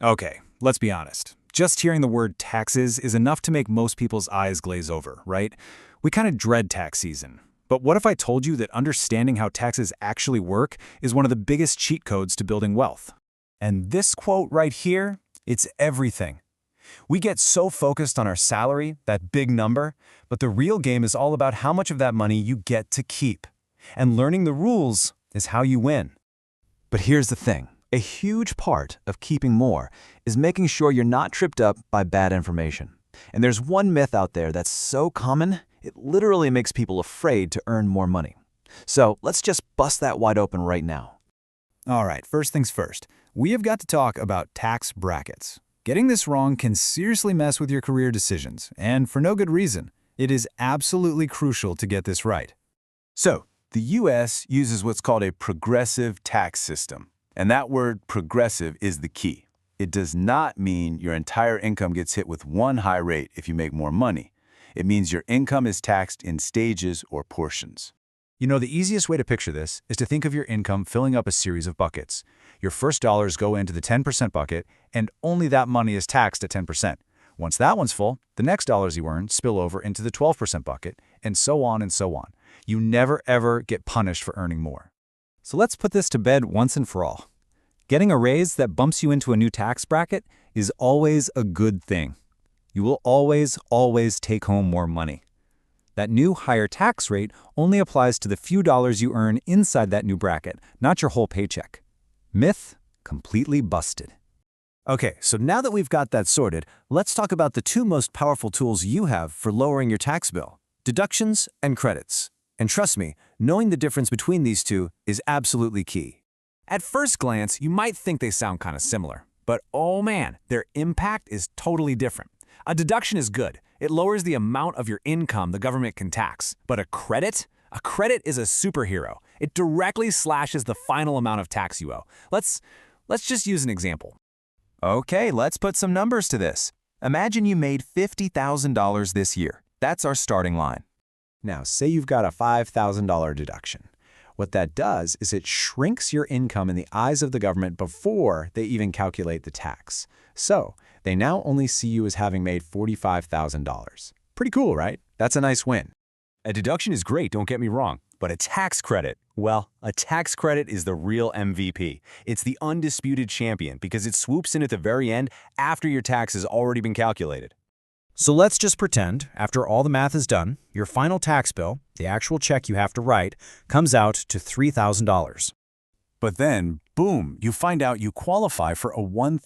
Okay, let's be honest. Just hearing the word taxes is enough to make most people's eyes glaze over, right? We kind of dread tax season. But what if I told you that understanding how taxes actually work is one of the biggest cheat codes to building wealth? And this quote right here, it's everything. We get so focused on our salary, that big number, but the real game is all about how much of that money you get to keep. And learning the rules is how you win. But here's the thing. A huge part of keeping more is making sure you're not tripped up by bad information. And there's one myth out there that's so common, it literally makes people afraid to earn more money. So let's just bust that wide open right now. All right, first things first. We have got to talk about tax brackets. Getting this wrong can seriously mess with your career decisions, and for no good reason. It is absolutely crucial to get this right. So, the U.S. uses what's called a progressive tax system. And that word progressive is the key. It does not mean your entire income gets hit with one high rate if you make more money. It means your income is taxed in stages or portions. You know, the easiest way to picture this is to think of your income filling up a series of buckets. Your first dollars go into the 10% bucket, and only that money is taxed at 10%. Once that one's full, the next dollars you earn spill over into the 12% bucket, and so on and so on. You never ever get punished for earning more. So let's put this to bed once and for all. Getting a raise that bumps you into a new tax bracket is always a good thing. You will always take home more money. That new higher tax rate only applies to the few dollars you earn inside that new bracket, not your whole paycheck. Myth completely busted. Okay, so now that we've got that sorted, let's talk about the two most powerful tools you have for lowering your tax bill: deductions and credits. And trust me, knowing the difference between these two is absolutely key. At first glance, you might think they sound kind of similar, but oh man, their impact is totally different. A deduction is good. It lowers the amount of your income the government can tax. But a credit? A credit is a superhero. It directly slashes the final amount of tax you owe. Let's just use an example. Okay, let's put some numbers to this. Imagine you made $50,000 this year. That's our starting line. Now, say you've got a $5,000 deduction. What that does is it shrinks your income in the eyes of the government before they even calculate the tax. So, they now only see you as having made $45,000. Pretty cool, right? That's a nice win. A deduction is great, don't get me wrong, but a tax credit, well, a tax credit is the real MVP. It's the undisputed champion because it swoops in at the very end after your tax has already been calculated. So let's just pretend, after all the math is done, your final tax bill, the actual check you have to write, comes out to $3,000. But then, boom, you find out you qualify for a $1,000